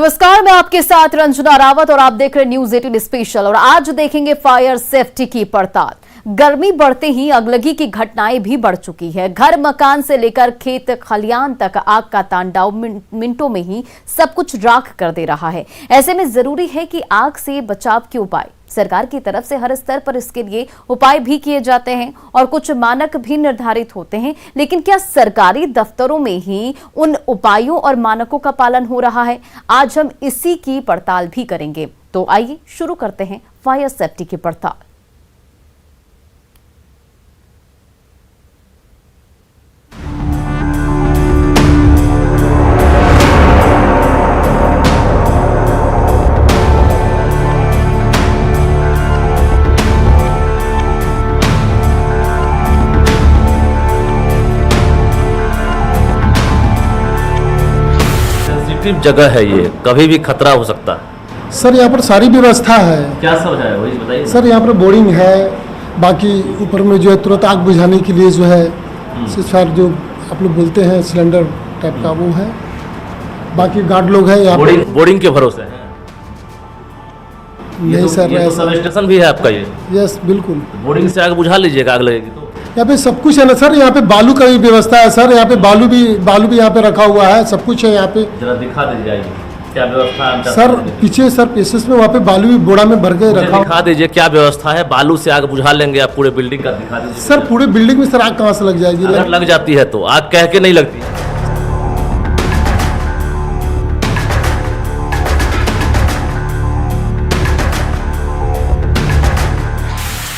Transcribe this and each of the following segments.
नमस्कार, मैं आपके साथ रंजना रावत और आप देख रहे न्यूज 18 स्पेशल। और आज देखेंगे फायर सेफ्टी की पड़ताल। गर्मी बढ़ते ही अगलगी की घटनाएं भी बढ़ चुकी है। घर मकान से लेकर खेत खलियान तक आग का तांडव मिनटों में ही सब कुछ राख कर दे रहा है। ऐसे में जरूरी है कि आग से बचाव के उपाय सरकार की तरफ से हर स्तर पर इसके लिए उपाय भी किए जाते हैं और कुछ मानक भी निर्धारित होते हैं। लेकिन क्या सरकारी दफ्तरों में ही उन उपायों और मानकों का पालन हो रहा है? आज हम इसी की पड़ताल भी करेंगे। तो आइए शुरू करते हैं फायर सेफ्टी की पड़ताल। जगह है ये, कभी भी खतरा हो सकता है। सर यहाँ पर सारी व्यवस्था है। क्या सब है वही बताइए। सर यहाँ पर बोर्डिंग है, बाकी ऊपर में जो है तुरंत आग बुझाने के लिए जो है सर जो आप लोग बोलते हैं सिलेंडर टाइप का वो है। बाकी गार्ड लोग हैं यहाँ पर। बोर्डिंग के भरोसे है? नहीं सर, ये तो सब स्टेशन भी है आपका ये? यस बिल्कुल। बोर्डिंग से आग बुझा लीजिएगा, आग लगेगी तो। यहाँ पे सब कुछ है ना सर। यहाँ पे बालू का भी व्यवस्था है सर। यहाँ पे बालू भी यहाँ पे रखा हुआ है, सब कुछ है यहाँ पे। जरा दिखा दीजिए क्या व्यवस्था है सर। पीछे सर पीसेस में वहाँ पे बालू भी बोरा में भर के रखा। दिखा दीजिए क्या व्यवस्था है। बालू से आग बुझा लेंगे आप? पूरे बिल्डिंग का दिखा दीजिए सर। पूरे बिल्डिंग में सर आग कहाँ से लग जाएगी? अगर लग जाती है तो आग कह के नहीं लगती।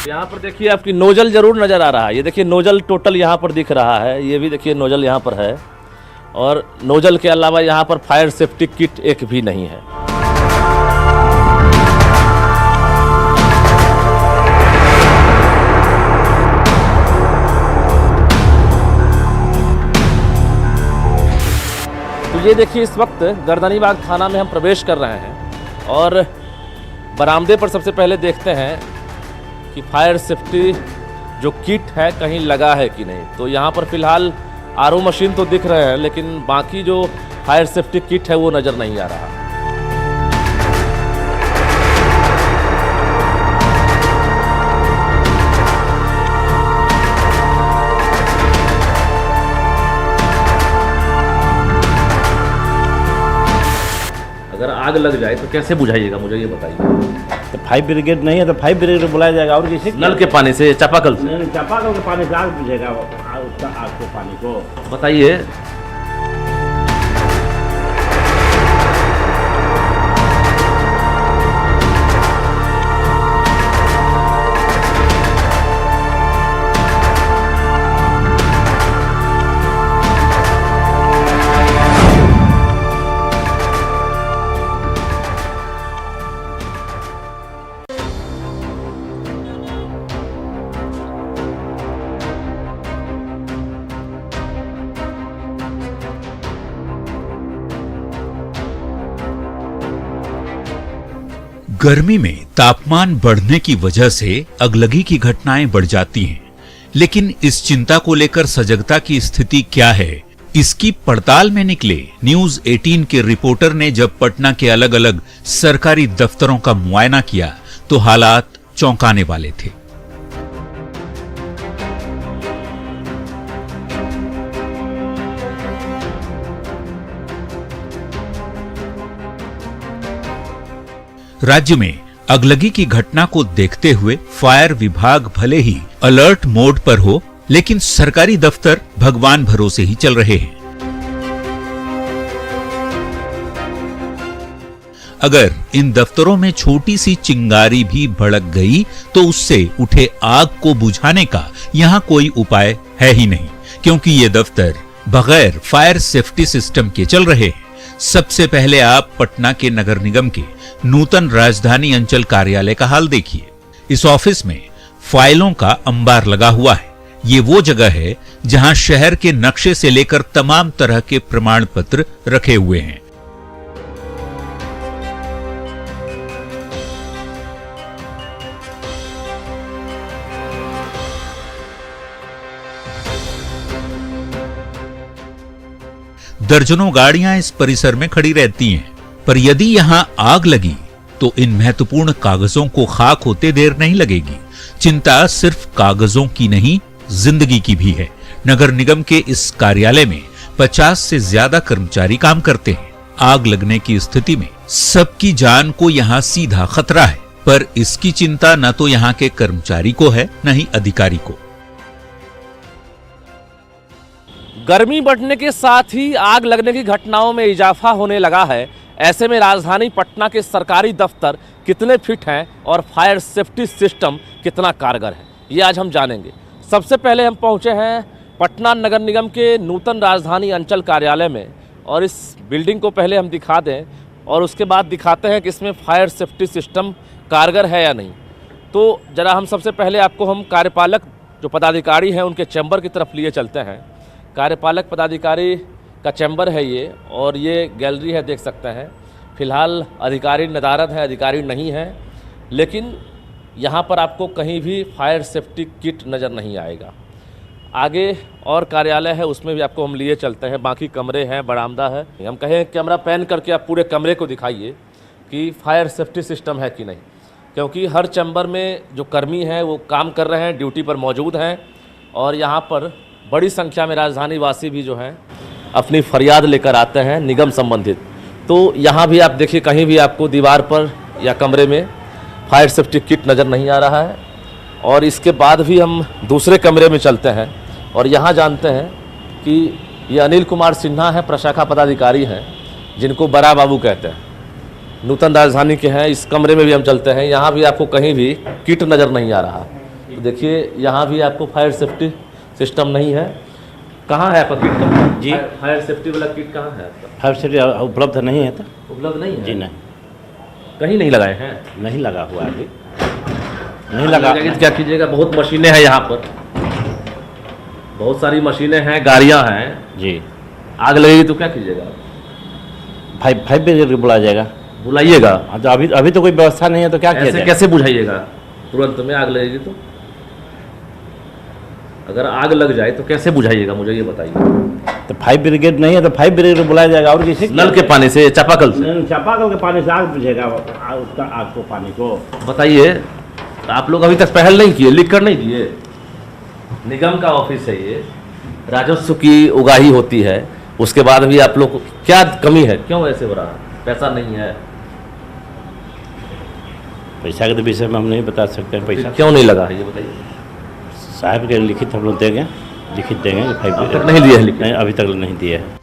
यहाँ पर देखिए आपकी नोजल जरूर नजर आ रहा है। ये देखिए नोजल टोटल यहाँ पर दिख रहा है। ये भी देखिए नोजल यहाँ पर है और नोजल के अलावा यहाँ पर फायर सेफ्टी किट एक भी नहीं है। तो ये देखिए इस वक्त गर्दनीबाग थाना में हम प्रवेश कर रहे हैं और बरामदे पर सबसे पहले देखते हैं कि फायर सेफ्टी जो किट है कहीं लगा है कि नहीं। तो यहाँ पर फिलहाल आरओ मशीन तो दिख रहे हैं, लेकिन बाकी जो फायर सेफ्टी किट है वो नज़र नहीं आ रहा। अगर आग लग जाए तो कैसे बुझाइएगा, मुझे ये बताइए। तो फायर ब्रिगेड नहीं है तो फायर ब्रिगेड बुलाया जाएगा। और किसी नल के पानी से, चापाकल से? नहीं, चापाकल के पानी से आग बुझेगा। उसका आग को पानी को बताइए। गर्मी में तापमान बढ़ने की वजह से अगलगी की घटनाएं बढ़ जाती हैं, लेकिन इस चिंता को लेकर सजगता की स्थिति क्या है, इसकी पड़ताल में निकले न्यूज 18 के रिपोर्टर ने जब पटना के अलग अलग सरकारी दफ्तरों का मुआयना किया तो हालात चौंकाने वाले थे। राज्य में अगलगी की घटना को देखते हुए फायर विभाग भले ही अलर्ट मोड पर हो, लेकिन सरकारी दफ्तर भगवान भरोसे ही चल रहे हैं। अगर इन दफ्तरों में छोटी सी चिंगारी भी भड़क गई तो उससे उठे आग को बुझाने का यहां कोई उपाय है ही नहीं, क्योंकि ये दफ्तर बगैर फायर सेफ्टी सिस्टम के चल रहे हैं। सबसे पहले आप पटना के नगर निगम के नूतन राजधानी अंचल कार्यालय का हाल देखिए। इस ऑफिस में फाइलों का अंबार लगा हुआ है। ये वो जगह है जहां शहर के नक्शे से लेकर तमाम तरह के प्रमाण पत्र रखे हुए हैं। दर्जनों गाड़ियां इस परिसर में खड़ी रहती हैं। पर यदि यहां आग लगी तो इन महत्वपूर्ण कागजों को खाक होते देर नहीं लगेगी। चिंता सिर्फ कागजों की नहीं, जिंदगी की भी है। नगर निगम के इस कार्यालय में 50 से ज्यादा कर्मचारी काम करते हैं। आग लगने की स्थिति में सबकी जान को यहां सीधा खतरा है, पर इसकी चिंता न तो यहां के कर्मचारी को है, न ही अधिकारी को। गर्मी बढ़ने के साथ ही आग लगने की घटनाओं में इजाफा होने लगा है। ऐसे में राजधानी पटना के सरकारी दफ्तर कितने फिट हैं और फायर सेफ्टी सिस्टम कितना कारगर है, ये आज हम जानेंगे। सबसे पहले हम पहुंचे हैं पटना नगर निगम के नूतन राजधानी अंचल कार्यालय में, और इस बिल्डिंग को पहले हम दिखा दें और उसके बाद दिखाते हैं कि इसमें फायर सेफ्टी सिस्टम कारगर है या नहीं। तो ज़रा हम सबसे पहले आपको हम कार्यपालक जो पदाधिकारी हैं उनके चैम्बर की तरफ लिए चलते हैं। कार्यपालक पदाधिकारी का चैम्बर है ये, और ये गैलरी है, देख सकते हैं। फिलहाल अधिकारी नदारद है, अधिकारी नहीं है, लेकिन यहाँ पर आपको कहीं भी फायर सेफ्टी किट नज़र नहीं आएगा। आगे और कार्यालय है, उसमें भी आपको हम लिए चलते हैं। बाकी कमरे हैं, बरामदा है। हम कहें कैमरा पैन करके आप पूरे कमरे को दिखाइए कि फायर सेफ्टी सिस्टम है कि नहीं, क्योंकि हर चैम्बर में जो कर्मी हैं वो काम कर रहे हैं, ड्यूटी पर मौजूद हैं, और यहाँ पर बड़ी संख्या में राजधानी वासी भी जो हैं अपनी फरियाद लेकर आते हैं निगम संबंधित। तो यहाँ भी आप देखिए, कहीं भी आपको दीवार पर या कमरे में फायर सेफ्टी किट नज़र नहीं आ रहा है। और इसके बाद भी हम दूसरे कमरे में चलते हैं और यहाँ जानते हैं कि ये अनिल कुमार सिन्हा हैं, प्रशाखा पदाधिकारी हैं, जिनको बड़ा बाबू कहते हैं, नूतन राजधानी के हैं। इस कमरे में भी हम चलते हैं, यहाँ भी आपको कहीं भी किट नज़र नहीं आ रहा। तो देखिए यहाँ भी आपको फायर सेफ्टी सिस्टम नहीं है। कहाँ है आपका किट? जी, फायर सेफ्टी वाला किट कहाँ है आपका? फायर सेफ्टी उपलब्ध नहीं है तो उपलब्ध नहीं है? जी नहीं, कहीं नहीं लगाए हैं? नहीं लगा हुआ अभी, नहीं लगा। क्या कीजिएगा, बहुत मशीनें हैं यहाँ पर, बहुत सारी मशीनें हैं, गाड़ियाँ हैं जी। आग लगेगी तो क्या कीजिएगा? फाइव ब्रिगेड बुलाया जाएगा। बुलाइएगा? हाँ, तो अभी तो कोई व्यवस्था नहीं है तो क्या किया ऐसे जाए? कैसे बुझाइएगा? तुरंत में आग लगेगी तो? अगर आग लग जाए तो कैसे बुझाइएगा, मुझे ये बताइए। तो फाइव ब्रिगेड नहीं है तो फाइव ब्रिगेड बुलाया जाएगा। और किसी नल के पानी से, चापाकल से? चापाकल के पानी से आग बुझेगा, उसका आग को पानी को। बताइए, आप लोग अभी तक पहल नहीं किए, लिख कर नहीं दिए? निगम का ऑफिस है ये, राजस्व की उगाही होती है, उसके बाद भी आप लोग क्या कमी है, क्यों ऐसे हो रहा है? पैसा नहीं है? पैसा के तो विषय में हम नहीं बता सकते हैं। पैसा क्यों नहीं लगा है ये बताइए। साहब के लिखित हम लोग देंगे, लिखित देंगे। फाइव नहीं दिया है लिखित? नहीं, अभी तक नहीं दिया है।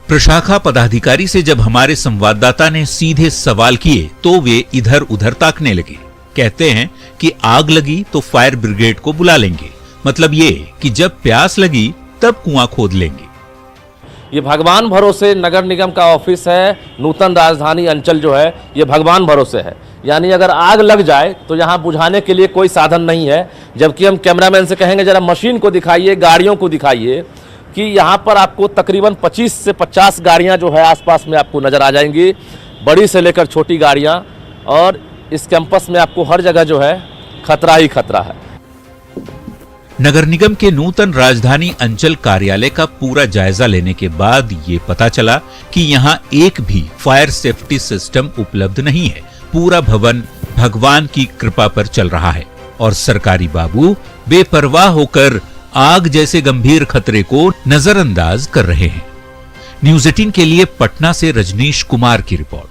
प्रशाखा पदाधिकारी से जब हमारे संवाददाता ने सीधे सवाल किए तो वे इधर उधर ताकने लगे। कहते हैं कि आग लगी तो फायर ब्रिगेड को बुला लेंगे, मतलब ये कि जब प्यास लगी तब कुआं खोद लेंगे। ये भगवान भरोसे नगर निगम का ऑफिस है, नूतन राजधानी अंचल जो है ये भगवान भरोसे है। यानी अगर आग लग जाए तो यहाँ बुझाने के लिए कोई साधन नहीं है। जबकि हम कैमरामैन से कहेंगे जरा मशीन को दिखाइए, गाड़ियों को दिखाइए, कि यहाँ पर आपको तकरीबन 25 से 50 गाड़ियाँ जो है आसपास में आपको नज़र आ जाएंगी, बड़ी से लेकर छोटी गाड़ियाँ। और इस कैंपस में आपको हर जगह जो है खतरा ही खतरा है। नगर निगम के नूतन राजधानी अंचल कार्यालय का पूरा जायजा लेने के बाद ये पता चला कि यहाँ एक भी फायर सेफ्टी सिस्टम उपलब्ध नहीं है। पूरा भवन भगवान की कृपा पर चल रहा है और सरकारी बाबू बेपरवाह होकर आग जैसे गंभीर खतरे को नजरअंदाज कर रहे हैं। न्यूज़ 18 के लिए पटना से रजनीश कुमार की रिपोर्ट।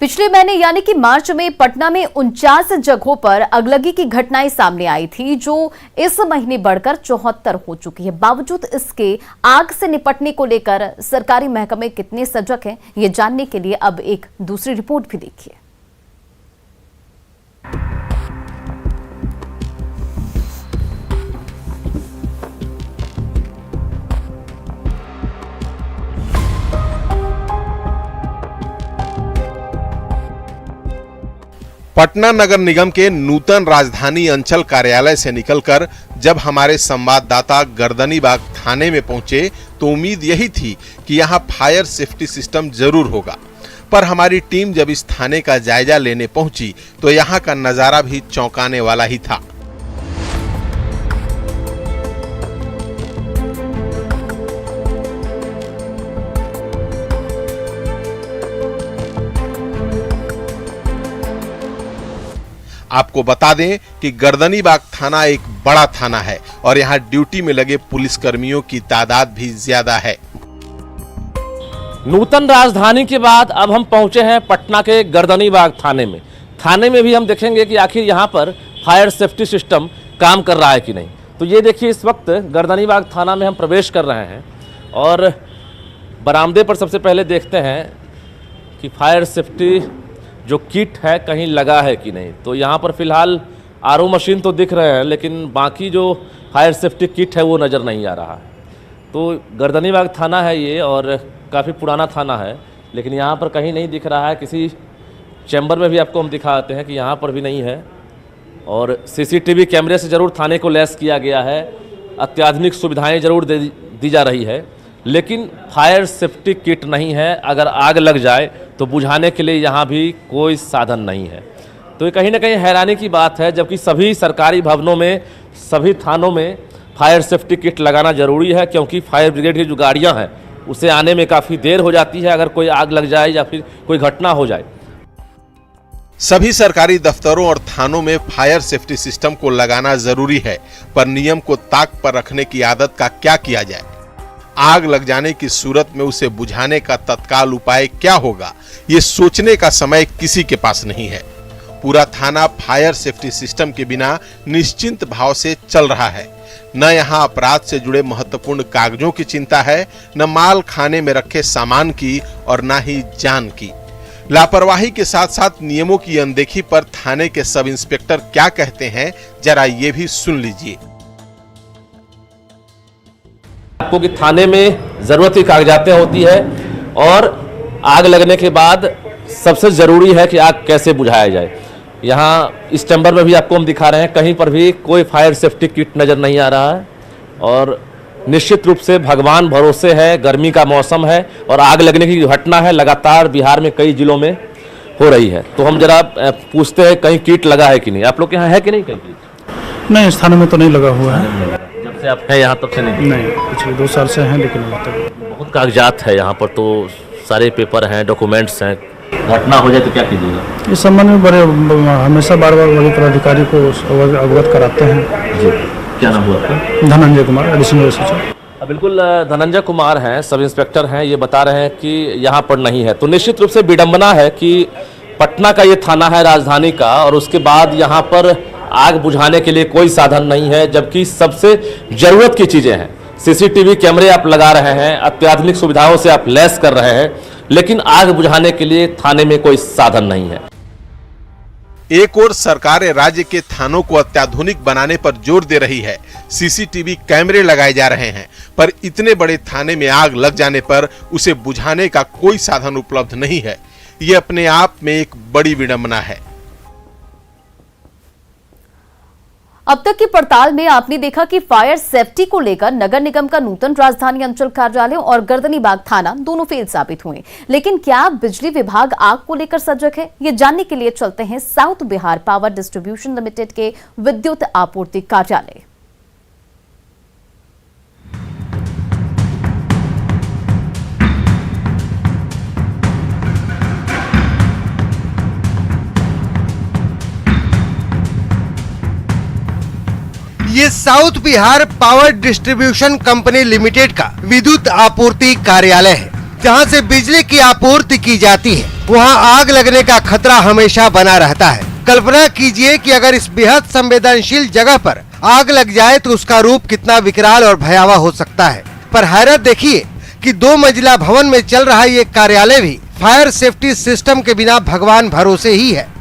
पिछले महीने यानी कि मार्च में पटना में 49 जगहों पर अगलगी की घटनाएं सामने आई थी, जो इस महीने बढ़कर 74 हो चुकी है। बावजूद इसके आग से निपटने को लेकर सरकारी महकमे कितने सजग हैं, ये जानने के लिए अब एक दूसरी रिपोर्ट भी देखिए। पटना नगर निगम के नूतन राजधानी अंचल कार्यालय से निकलकर जब हमारे संवाददाता गर्दनीबाग थाने में पहुंचे तो उम्मीद यही थी कि यहां फायर सेफ्टी सिस्टम जरूर होगा। पर हमारी टीम जब इस थाने का जायजा लेने पहुंची तो यहां का नजारा भी चौंकाने वाला ही था। आपको बता दें कि गर्दनीबाग थाना एक बड़ा थाना है और यहाँ ड्यूटी में लगे पुलिसकर्मियों की तादाद भी ज्यादा है। नूतन राजधानी के बाद अब हम पहुंचे हैं पटना के गर्दनीबाग थाने में। थाने में भी हम देखेंगे कि आखिर यहाँ पर फायर सेफ्टी सिस्टम काम कर रहा है कि नहीं। तो ये देखिए, इस वक्त गर्दनीबाग थाना में हम प्रवेश कर रहे हैं और बरामदे पर सबसे पहले देखते हैं कि फायर सेफ्टी जो किट है कहीं लगा है कि नहीं। तो यहाँ पर फिलहाल आरओ मशीन तो दिख रहे हैं, लेकिन बाकी जो फायर सेफ्टी किट है वो नज़र नहीं आ रहा है। तो गर्दनीबाग थाना है ये और काफ़ी पुराना थाना है, लेकिन यहाँ पर कहीं नहीं दिख रहा है। किसी चैम्बर में भी आपको हम दिखाते हैं कि यहाँ पर भी नहीं है। और सीसीटीवी कैमरे से ज़रूर थाने को लैस किया गया है, अत्याधुनिक सुविधाएं ज़रूर दी जा रही है, लेकिन फायर सेफ्टी किट नहीं है। अगर आग लग जाए तो बुझाने के लिए यहाँ भी कोई साधन नहीं है। तो ये कहीं ना कहीं हैरानी की बात है, जबकि सभी सरकारी भवनों में, सभी थानों में फायर सेफ्टी किट लगाना ज़रूरी है, क्योंकि फायर ब्रिगेड की जो गाड़ियाँ हैं उसे आने में काफ़ी देर हो जाती है अगर कोई आग लग जाए या फिर कोई घटना हो जाए। सभी सरकारी दफ्तरों और थानों में फायर सेफ्टी सिस्टम को लगाना जरूरी है, पर नियम को ताक पर रखने की आदत का क्या किया जाए? आग लग जाने की सूरत में उसे बुझाने का तत्काल उपाय क्या होगा, ये सोचने का समय किसी के पास नहीं है। पूरा थाना फायर सेफ्टी सिस्टम के बिना निश्चिंत भाव से चल रहा है। न यहाँ अपराध से जुड़े महत्वपूर्ण कागजों की चिंता है, न माल खाने में रखे सामान की और न ही जान की। लापरवाही के साथ साथ नियमों की अनदेखी पर थाने के सब इंस्पेक्टर क्या कहते हैं, जरा ये भी सुन लीजिए। आपको कि थाने में जरूरत की कागजातें होती है और आग लगने के बाद सबसे जरूरी है कि आग कैसे बुझाया जाए। यहाँ इस चैम्बर में भी आपको हम दिखा रहे हैं, कहीं पर भी कोई फायर सेफ्टी किट नजर नहीं आ रहा है। और निश्चित रूप से भगवान भरोसे है, गर्मी का मौसम है और आग लगने की घटना है लगातार बिहार में कई जिलों में हो रही है। तो हम जरा पूछते हैं कहीं किट लगा है कि नहीं। आप लोग के यहाँ है कि नहीं कहीं किट? नहीं, इस थाने में तो नहीं लगा हुआ है। जब से आप हैं यहाँ तब से नहीं? नहीं, पिछले 2 साल से हैं, लेकिन अभी तक बहुत कागजात है यहाँ पर, तो सारे पेपर हैं, डॉक्यूमेंट्स हैं। घटना हो जाए तो क्या कीजिएगा? इस संबंध में बड़े हमेशा बार बार वरीय पदाधिकारी को अवगत कराते हैं। जी, क्या नाम हुआ आपका? Dhananjay Kumar, additional SHO. बिल्कुल, धनंजय कुमार हैं, सब इंस्पेक्टर हैं, ये बता रहे हैं कि यहाँ पर नहीं है। तो निश्चित रूप से विडंबना है कि पटना का ये थाना है राजधानी का, और उसके बाद यहाँ पर आग बुझाने के लिए कोई साधन नहीं है, जबकि सबसे जरूरत की चीजें हैं। सीसीटीवी कैमरे आप लगा रहे हैं, अत्याधुनिक सुविधाओं से आप लैस कर रहे हैं, लेकिन आग बुझाने के लिए थाने में कोई साधन नहीं है। एक ओर सरकार राज्य के थानों को अत्याधुनिक बनाने पर जोर दे रही है, सीसीटीवी कैमरे लगाए जा रहे हैं, पर इतने बड़े थाने में आग लग जाने पर उसे बुझाने का कोई साधन उपलब्ध नहीं है। ये अपने आप में एक बड़ी विडंबना है। अब तक की पड़ताल में आपने देखा कि फायर सेफ्टी को लेकर नगर निगम का नूतन राजधानी अंचल कार्यालय और गर्दनीबाग थाना दोनों फेल साबित हुए। लेकिन क्या बिजली विभाग आग को लेकर सजग है? ये जानने के लिए चलते हैं south Bihar power distribution limited के विद्युत आपूर्ति कार्यालय। ये south Bihar power distribution company limited का विद्युत आपूर्ति कार्यालय है, जहां से बिजली की आपूर्ति की जाती है। वहां आग लगने का खतरा हमेशा बना रहता है। कल्पना कीजिए कि अगर इस बेहद संवेदनशील जगह पर आग लग जाए तो उसका रूप कितना विकराल और भयावह हो सकता है। पर हैरत देखिए कि 2 मंजिला भवन में चल रहा ये कार्यालय भी फायर सेफ्टी सिस्टम के बिना भगवान भरोसे ही है।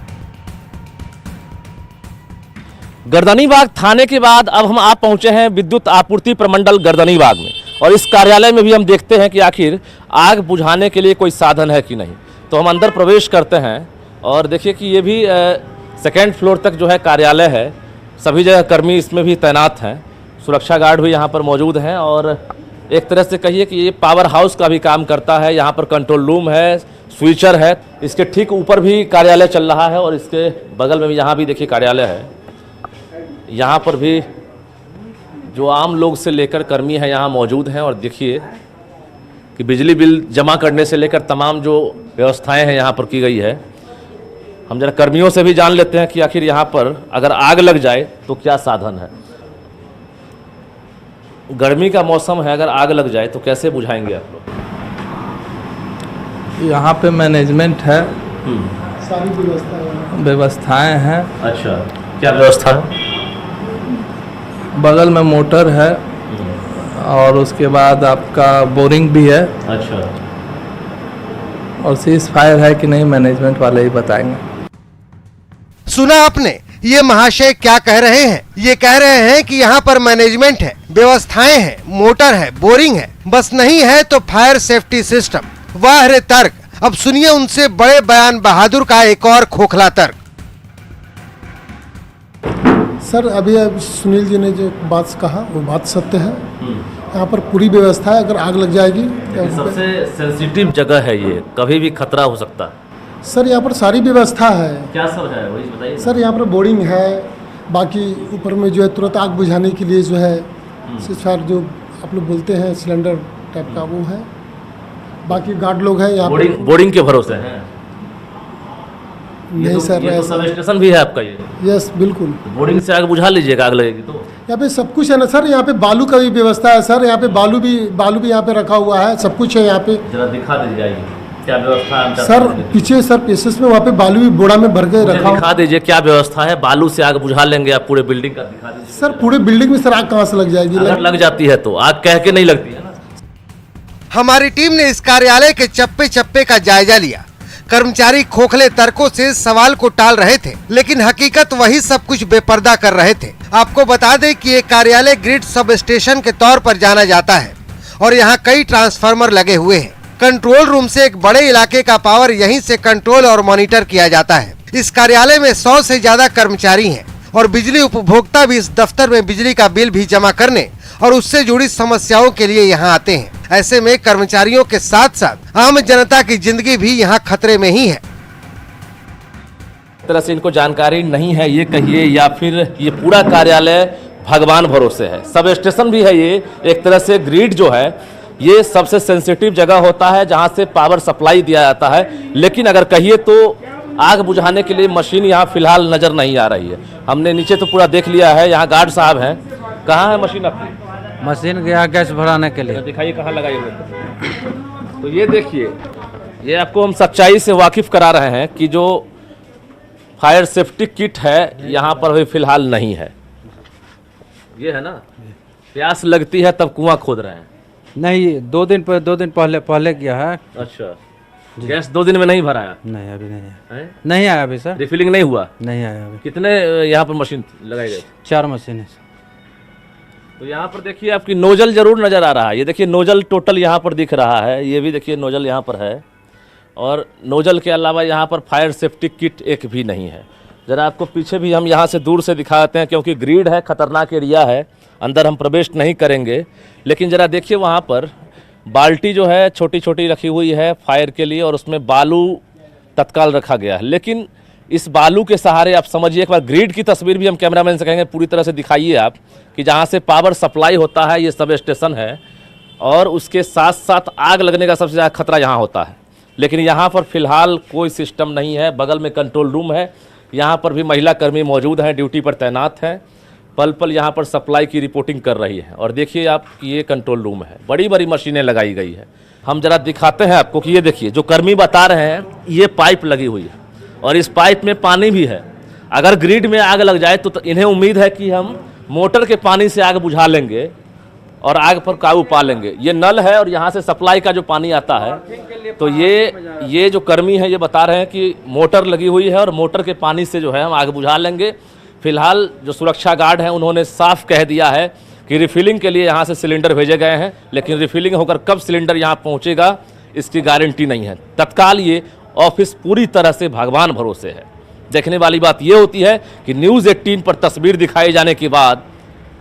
गर्दनीबाग थाने के बाद अब हम आप पहुंचे हैं विद्युत आपूर्ति प्रमंडल गर्दनीबाग में, और इस कार्यालय में भी हम देखते हैं कि आखिर आग बुझाने के लिए कोई साधन है कि नहीं। तो हम अंदर प्रवेश करते हैं और देखिए कि ये भी 2nd फ्लोर तक जो है कार्यालय है। सभी जगह कर्मी इसमें भी तैनात हैं, सुरक्षा गार्ड भी यहाँ पर मौजूद हैं, और एक तरह से कहिए कि ये पावर हाउस का भी काम करता है। यहाँ पर कंट्रोल रूम है, स्विचर है, इसके ठीक ऊपर भी कार्यालय चल रहा है, और इसके बगल में भी यहाँ भी देखिए कार्यालय है। यहाँ पर भी जो आम लोग से लेकर कर्मी हैं यहाँ मौजूद हैं, और देखिए कि बिजली बिल जमा करने से लेकर तमाम जो व्यवस्थाएं हैं यहाँ पर की गई है। हम जरा कर्मियों से भी जान लेते हैं कि आखिर यहाँ पर अगर आग लग जाए तो क्या साधन है। गर्मी का मौसम है, अगर आग लग जाए तो कैसे बुझाएंगे आप लोग? यहाँ पे मैनेजमेंट है, सारी व्यवस्था व्यवस्थाएं हैं। अच्छा, क्या व्यवस्था है? बगल में मोटर है और उसके बाद आपका बोरिंग भी है। अच्छा, और सीज फायर है कि नहीं मैनेजमेंट वाले ही बताएंगे। सुना आपने ये महाशय क्या कह रहे हैं? ये कह रहे हैं कि यहाँ पर मैनेजमेंट है, व्यवस्थाएं हैं, मोटर है, बोरिंग है, बस नहीं है तो फायर सेफ्टी सिस्टम। वाह रे तर्क। अब सुनिए उनसे बड़े बयान बहादुर का एक और खोखला तर्क। सर अभी अब सुनील जी ने जो बात कहा वो बात सत्य है। यहाँ पर पूरी व्यवस्था है, अगर आग लग जाएगी सबसे सेंसिटिव जगह है ये, कभी भी खतरा हो सकता है। सर यहाँ पर सारी व्यवस्था है। क्या सब है वही बताइए। सर यहाँ पर बोर्डिंग है, बाकी ऊपर में जो है तुरंत आग बुझाने के लिए जो है सीजफायर जो आप लोग बोलते हैं सिलेंडर टाइप का वो है। बाकी गार्ड लोग हैं यहाँ पर। बोर्डिंग के भरोसे हैं? नहीं सर, ये तो सब स्टेशन भी है आपका ये? यस बिल्कुल। बोर्डिंग से आग बुझा लीजिएगा, आग लगेगी तो। यहाँ पे सब कुछ है ना सर, यहाँ पे बालू का भी व्यवस्था है सर, यहाँ पे बालू भी यहाँ पे रखा हुआ है, सब कुछ है यहाँ पे। जरा दिखा दीजिए क्या व्यवस्था है सर पीछे सर पीसेस में वहाँ पे बालू भी बोरा में भर के रखा। दिखा दीजिए क्या व्यवस्था है। बालू से आग बुझा लेंगे आप? पूरे बिल्डिंग का दिखा दीजिए। सर पूरे बिल्डिंग में सर आग कहाँ से लग जाएगी? अगर लग जाती है तो आग कह के नहीं लगती है ना। हमारी टीम ने इस कार्यालय के चप्पे चप्पे का जायजा लिया। कर्मचारी खोखले तर्कों से सवाल को टाल रहे थे, लेकिन हकीकत वही सब कुछ बेपर्दा कर रहे थे। आपको बता दें कि ये कार्यालय ग्रिड सब स्टेशन के तौर पर जाना जाता है और यहाँ कई ट्रांसफार्मर लगे हुए हैं। कंट्रोल रूम से एक बड़े इलाके का पावर यहीं से कंट्रोल और मॉनिटर किया जाता है। इस कार्यालय में 100 से ज्यादा कर्मचारी हैं और बिजली उपभोक्ता भी इस दफ्तर में बिजली का बिल भी जमा करने और उससे जुड़ी समस्याओं के लिए यहाँ आते हैं। ऐसे में कर्मचारियों के साथ साथ आम जनता की जिंदगी भी यहाँ खतरे में ही है। तरह से इनको जानकारी नहीं है ये कहिए, या फिर ये पूरा कार्यालय भगवान भरोसे है। सब स्टेशन भी है ये एक तरह से। ग्रिड जो है ये सबसे सेंसिटिव जगह होता है जहां से पावर सप्लाई दिया जाता है, लेकिन अगर कहिए तो आग बुझाने के लिए मशीन यहाँ फिलहाल नजर नहीं आ रही है। हमने नीचे तो पूरा देख लिया है, यहाँ गार्ड साहब हैं। कहाँ है मशीन आपकी? मशीन गया गैस भराने के लिए। दिखाइए कहाँ लगाए हुए। तो ये देखिए, ये आपको हम सच्चाई से वाकिफ करा रहे हैं कि जो फायर सेफ्टी किट है यहाँ पर अभी फिलहाल नहीं है। ये है ना, प्यास लगती है तब कुआं खोद रहे हैं। नहीं, दो दिन पहले किया है। अच्छा, गैस 2 दिन में नहीं भराया? नहीं अभी नहीं है। नहीं आया अभी सर। रिफिलिंग नहीं हुआ? नहीं आया अभी। कितने यहाँ पर मशीन लगाई गई? 4 मशीन है। तो यहाँ पर देखिए आपकी नोजल जरूर नजर आ रहा है। ये देखिए नोजल टोटल यहाँ पर दिख रहा है। ये भी देखिए नोजल यहाँ पर है, और नोजल के अलावा यहाँ पर फायर सेफ्टी किट एक भी नहीं है। ज़रा आपको पीछे भी हम यहाँ से दूर से दिखाते हैं, क्योंकि ग्रिड है, खतरनाक एरिया है, अंदर हम प्रवेश नहीं करेंगे। लेकिन ज़रा देखिए वहाँ पर बाल्टी जो है छोटी छोटी रखी हुई है फायर के लिए, और उसमें बालू तत्काल रखा गया है। लेकिन इस बालू के सहारे आप समझिए, एक बार ग्रिड की तस्वीर भी हम कैमरामैन से कहेंगे पूरी तरह से दिखाइए आप, कि जहाँ से पावर सप्लाई होता है, ये सब स्टेशन है, और उसके साथ साथ आग लगने का सबसे ज़्यादा खतरा यहाँ होता है। लेकिन यहाँ पर फिलहाल कोई सिस्टम नहीं है। बगल में कंट्रोल रूम है, यहाँ पर भी महिला कर्मी मौजूद हैं, ड्यूटी पर तैनात हैं, पल पल यहाँ पर सप्लाई की रिपोर्टिंग कर रही है। और देखिए आप, ये कंट्रोल रूम है, बड़ी बड़ी मशीनें लगाई गई है। हम जरा दिखाते हैं आपको कि ये देखिए जो कर्मी बता रहे हैं, ये पाइप लगी हुई है और इस पाइप में पानी भी है। अगर ग्रिड में आग लग जाए तो इन्हें उम्मीद है कि हम मोटर के पानी से आग बुझा लेंगे और आग पर काबू पा लेंगे। ये नल है और यहाँ से सप्लाई का जो पानी आता है, तो ये जो कर्मी है ये बता रहे हैं कि मोटर लगी हुई है और मोटर के पानी से जो है हम आग बुझा लेंगे। फिलहाल जो सुरक्षा गार्ड हैं उन्होंने साफ कह दिया है कि रिफिलिंग के लिए यहाँ से सिलेंडर भेजे गए हैं, लेकिन रिफिलिंग होकर कब सिलेंडर यहाँ पहुँचेगा इसकी गारंटी नहीं है। तत्काल ये ऑफिस पूरी तरह से भगवान भरोसे है। देखने वाली बात ये होती है कि न्यूज़ 18 पर तस्वीर दिखाए जाने के बाद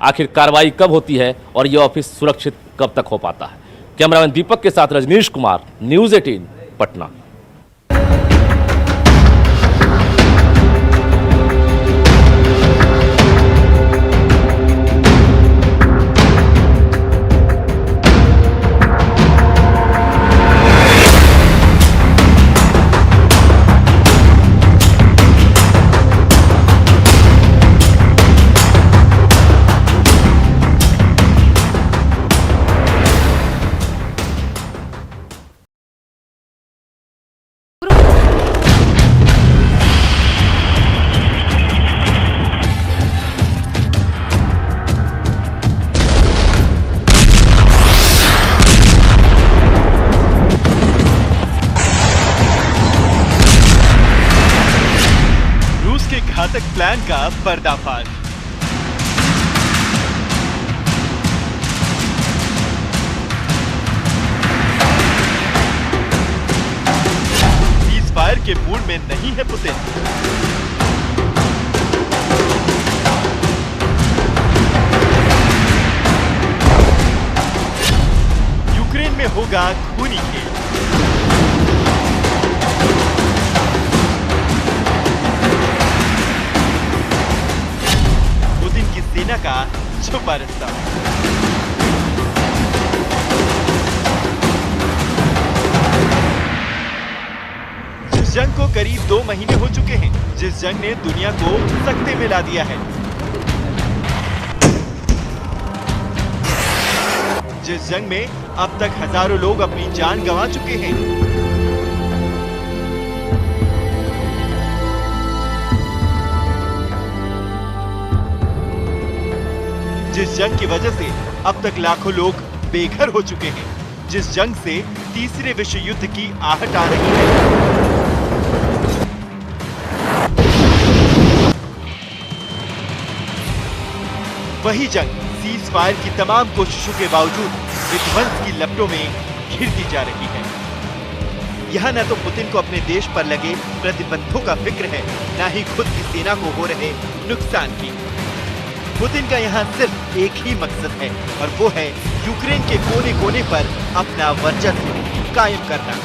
आखिर कार्रवाई कब होती है और ये ऑफिस सुरक्षित कब तक हो पाता है। कैमरामैन दीपक के साथ रजनीश कुमार, न्यूज़ 18 पटना। घातक प्लान का पर्दाफाश। फायर के मूड में नहीं है पुतिन। यूक्रेन में होगा खूनी खेल। पुतिन की सेना का छुपा रास्ता। जंग को करीब 2 महीने हो चुके हैं, जिस जंग ने दुनिया को सकते में ला दिया है, जिस जंग में अब तक हजारों लोग अपनी जान गंवा चुके हैं, जिस जंग की वजह से अब तक लाखों लोग बेघर हो चुके हैं, जिस जंग से तीसरे विश्व युद्ध की आहट आ रही है। वही जंग सीज फायर की तमाम कोशिशों के बावजूद विध्वंस की लपटों में घिरती जा रही है। यहाँ न तो पुतिन को अपने देश पर लगे प्रतिबंधों का फिक्र है, न ही खुद की सेना को हो रहे नुकसान की। पुतिन का यहाँ सिर्फ एक ही मकसद है और वो है यूक्रेन के कोने कोने पर अपना वर्चस्व कायम करना।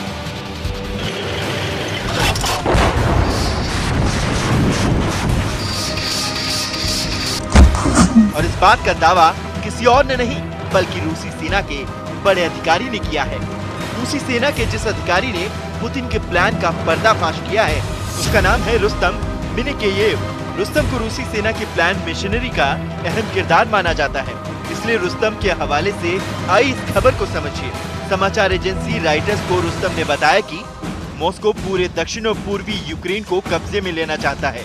और इस बात का दावा किसी और ने नहीं बल्कि रूसी सेना के बड़े अधिकारी ने किया है। रूसी सेना के जिस अधिकारी ने पुतिन के प्लान का पर्दाफाश किया है उसका नाम है रुस्तम मिनेकेयेव। रुस्तम को रूसी सेना की प्लान मिशनरी का अहम किरदार माना जाता है, इसलिए रुस्तम के हवाले से आई इस खबर को समझिए। समाचार एजेंसी राइटर्स को रुस्तम ने बताया कि मॉस्को पूरे दक्षिण और पूर्वी यूक्रेन को कब्जे में लेना चाहता है।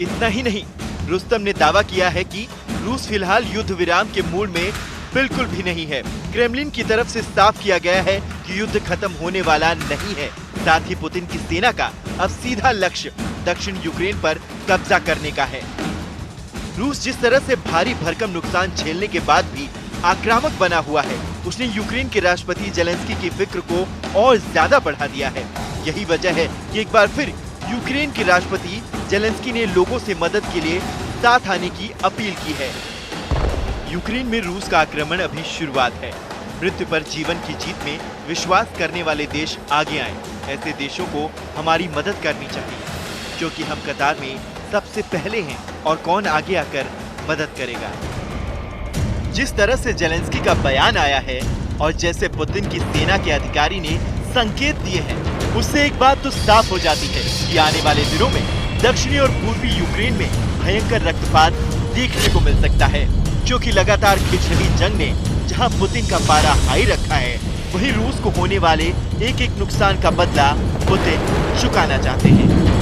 इतना ही नहीं, रुस्तम ने दावा किया है कि रूस फिलहाल युद्ध विराम के मूड में बिल्कुल भी नहीं है। क्रेमलिन की तरफ से साफ किया गया है कि युद्ध खत्म होने वाला नहीं है। साथ ही पुतिन की सेना का अब सीधा लक्ष्य दक्षिण यूक्रेन पर कब्जा करने का है। रूस जिस तरह से भारी भरकम नुकसान झेलने के बाद भी आक्रामक बना हुआ है, उसने यूक्रेन के राष्ट्रपति जेलेंस्की की फिक्र को और ज्यादा बढ़ा दिया है। यही वजह है कि एक बार फिर यूक्रेन के राष्ट्रपति जेलेंस्की ने लोगों से मदद के लिए साथ आने की अपील की है। यूक्रेन में रूस का आक्रमण अभी शुरुआत है। मृत्यु पर जीवन की जीत में विश्वास करने वाले देश आगे आए। ऐसे देशों को हमारी मदद करनी चाहिए, क्योंकि हम कतार में सबसे पहले हैं और कौन आगे आकर मदद करेगा। जिस तरह से जेलेंस्की का बयान आया है और जैसे पुतिन की सेना के अधिकारी ने संकेत दिए हैं, उससे एक बात तो साफ हो जाती है कि आने वाले दिनों में दक्षिणी और पूर्वी यूक्रेन में भयंकर रक्तपात देखने को मिल सकता है, क्योंकि लगातार खिंच रही जंग ने जहां पुतिन का पारा हाई रखा है, वहीं रूस को होने वाले एक एक नुकसान का बदला पुतिन चुकाना चाहते हैं।